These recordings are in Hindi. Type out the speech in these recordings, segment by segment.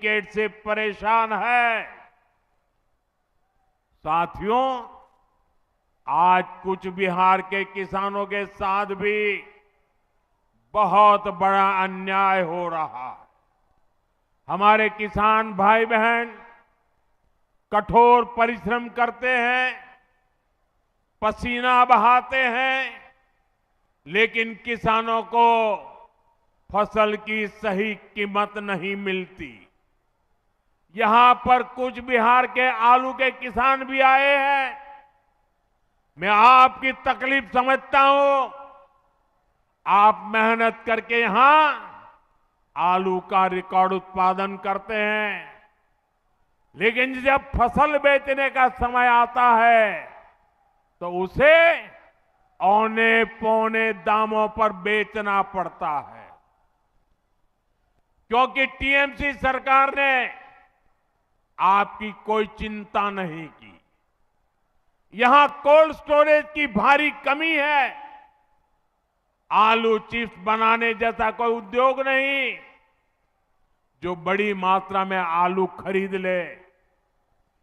सिंडिकेट से परेशान है। साथियों, आज कूच बिहार के किसानों के साथ भी बहुत बड़ा अन्याय हो रहा है। हमारे किसान भाई बहन कठोर परिश्रम करते हैं, पसीना बहाते हैं, लेकिन किसानों को फसल की सही कीमत नहीं मिलती। यहां पर कूच बिहार के आलू के किसान भी आए हैं। मैं आपकी तकलीफ समझता हूं। आप मेहनत करके यहां आलू का रिकॉर्ड उत्पादन करते हैं, लेकिन जब फसल बेचने का समय आता है तो उसे औने पौने दामों पर बेचना पड़ता है, क्योंकि टीएमसी सरकार ने आपकी कोई चिंता नहीं की। यहां कोल्ड स्टोरेज की भारी कमी है। आलू चिप्स बनाने जैसा कोई उद्योग नहीं जो बड़ी मात्रा में आलू खरीद ले,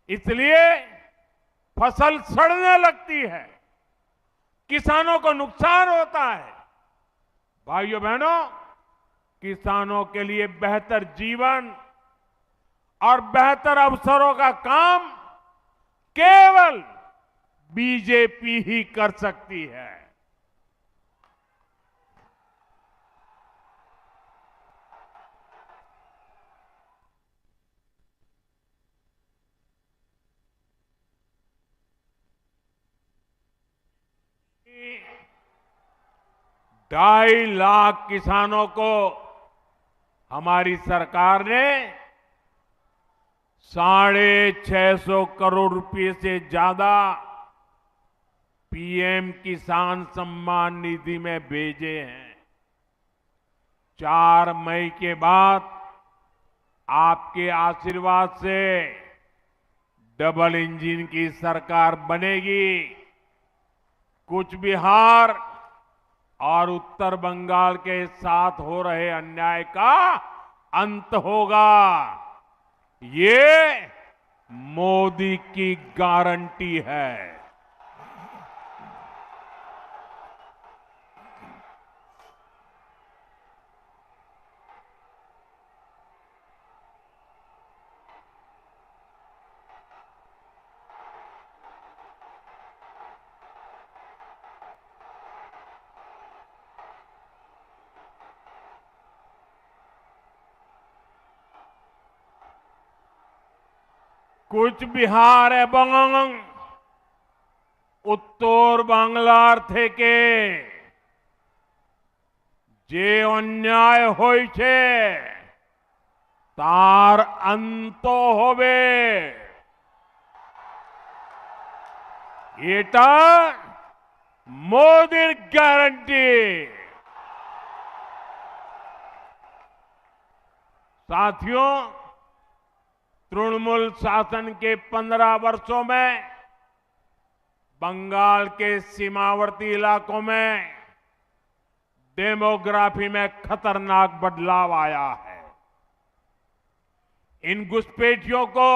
इसलिए फसल सड़ने लगती है, किसानों को नुकसान होता है। भाइयों बहनों, किसानों के लिए बेहतर जीवन और बेहतर अवसरों का काम केवल बीजेपी ही कर सकती है। ढाई लाख किसानों को हमारी सरकार ने 650 करोड़ रुपए से ज्यादा पीएम किसान सम्मान निधि में भेजे हैं। 4 मई के बाद आपके आशीर्वाद से डबल इंजन की सरकार बनेगी। कूच बिहार और उत्तर बंगाल के साथ हो रहे अन्याय का अंत होगा। ये मोदी की गारंटी है। कूच बिहार এবং উত্তর বাংলার থেকে যে অন্যায় হয়েছে তার অন্ত হবে। এটা মোদির গ্যারান্টি। साथियों, तृणमूल शासन के 15 वर्षों में बंगाल के सीमावर्ती इलाकों में डेमोग्राफी में खतरनाक बदलाव आया है। इन घुसपैठियों को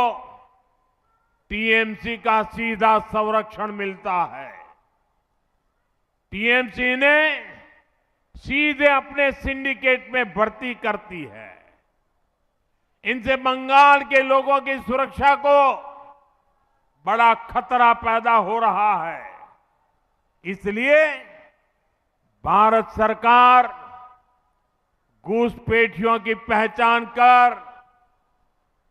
टीएमसी का सीधा संरक्षण मिलता है। टीएमसी ने सीधे अपने सिंडिकेट में भर्ती करती है। इनसे बंगाल के लोगों की सुरक्षा को बड़ा खतरा पैदा हो रहा है। इसलिए भारत सरकार घुसपैठियों की पहचान कर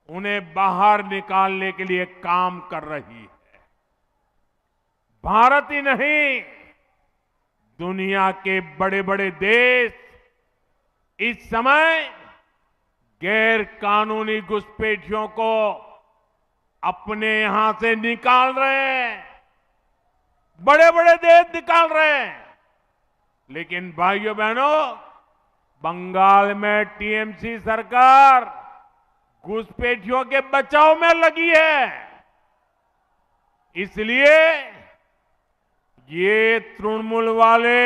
उन्हें बाहर निकालने के लिए काम कर रही है। भारत ही नहीं, दुनिया के बड़े बड़े देश इस समय गैर कानूनी घुसपैठियों को अपने यहां से निकाल रहे हैं। बड़े बड़े देश निकाल रहे हैं, लेकिन भाइयों बहनों, बंगाल में टीएमसी सरकार घुसपैठियों के बचाव में लगी है। इसलिए ये तृणमूल वाले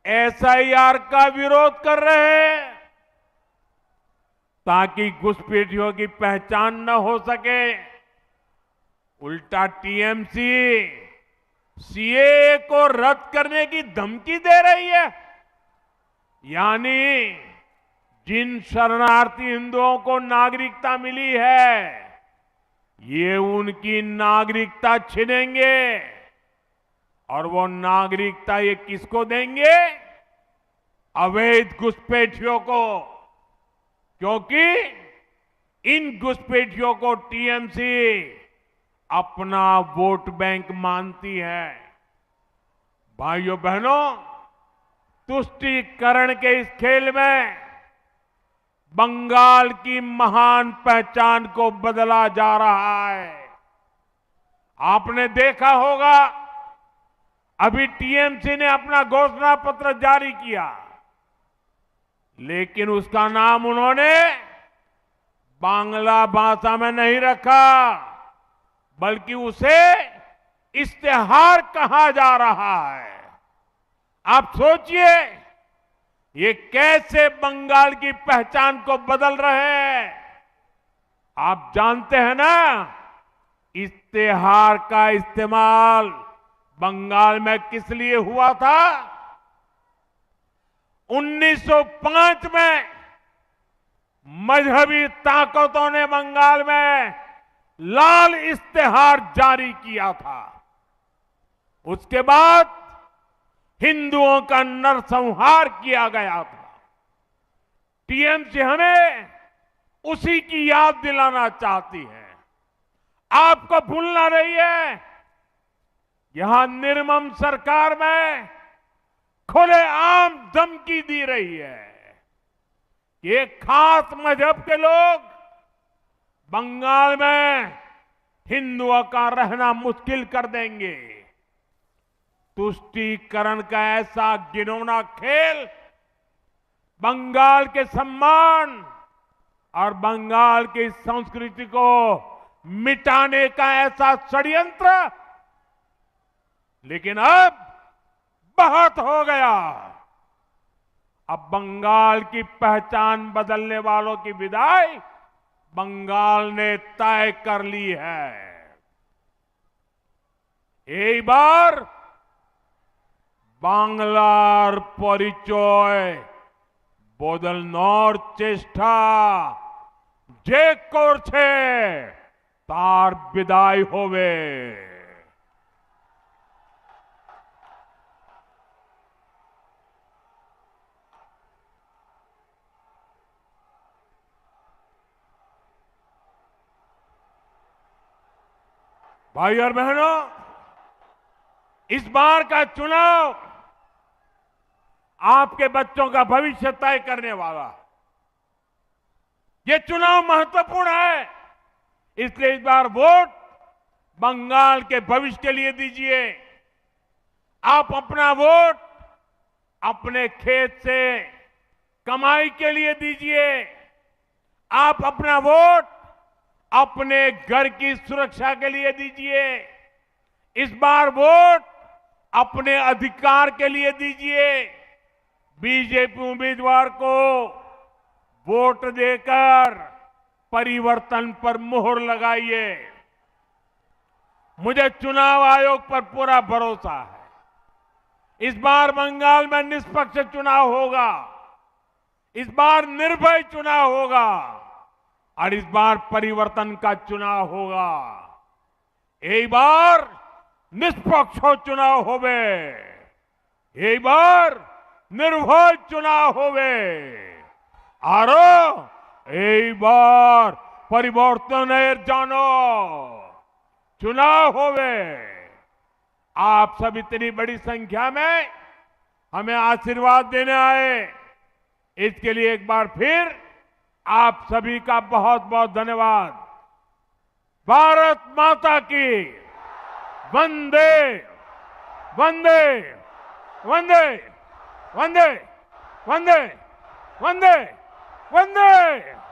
एसआईआर का विरोध कर रहे हैं। ताकि घुसपैठियों की पहचान न हो सके। उल्टा टीएमसी सीएए को रद्द करने की धमकी दे रही है। यानी जिन शरणार्थी हिंदुओं को नागरिकता मिली है, ये उनकी नागरिकता छीनेंगे। और वो नागरिकता ये किसको देंगे? अवैध घुसपैठियों को। क्योंकि इन घुसपैठियों को टीएमसी अपना वोट बैंक मानती है। भाइयों बहनों, तुष्टीकरण के इस खेल में बंगाल की महान पहचान को बदला जा रहा है। आपने देखा होगा, अभी टीएमसी ने अपना घोषणा पत्र जारी किया, लेकिन उसका नाम उन्होंने बांग्ला भाषा में नहीं रखा, बल्कि उसे इश्तेहार कहा जा रहा है। आप सोचिए, ये कैसे बंगाल की पहचान को बदल रहे हैं। आप जानते हैं ना, इश्तेहार का इस्तेमाल बंगाल में किस लिए हुआ था? 1905 में मजहबी ताकतों ने बंगाल में लाल इश्तेहार जारी किया था। उसके बाद हिंदुओं का नरसंहार किया गया था। टीएमसी हमें उसी की याद दिलाना चाहती है। आपको भूलना नहीं है, यहां निर्मम सरकार में खुलेआम धमकी दी रही है कि एक खास मजहब के लोग बंगाल में हिंदुओं का रहना मुश्किल कर देंगे। तुष्टीकरण का ऐसा घिनौना खेल बंगाल के सम्मान और बंगाल की संस्कृति को मिटाने का ऐसा षड्यंत्र, लेकिन अब बहुत हो गया। अब बंगाल की पहचान बदलने वालों की विदाई बंगाल ने तय कर ली है। এইবার বাংলার পরিচয় বদলানোর চেষ্টা যে করছে তার বিদায় হবে। भाई और बहनों, इस बार का चुनाव आपके बच्चों का भविष्य तय करने वाला है। ये चुनाव महत्वपूर्ण है, इसलिए इस बार वोट बंगाल के भविष्य के लिए दीजिए। आप अपना वोट अपने खेत से कमाई के लिए दीजिए। आप अपना वोट अपने घर की सुरक्षा के लिए दीजिए। इस बार वोट अपने अधिकार के लिए दीजिए। बीजेपी उम्मीदवार को वोट देकर परिवर्तन पर मोहर लगाइए। मुझे चुनाव आयोग पर पूरा भरोसा है। इस बार बंगाल में निष्पक्ष चुनाव होगा, इस बार निर्भय चुनाव होगा और इस बार परिवर्तन का चुनाव होगा। एक बार निष्पक्ष चुनाव होवे, एक बार निर्भय चुनाव होवे और एक बार परिवर्तनेर जानो चुनाव होवे। आप सब इतनी बड़ी संख्या में हमें आशीर्वाद देने आए, इसके लिए एक बार फिर आप सभी का बहुत बहुत धन्यवाद। भारत माता की वंदे वंदे वंदे वंदे वंदे वंदे वंदे।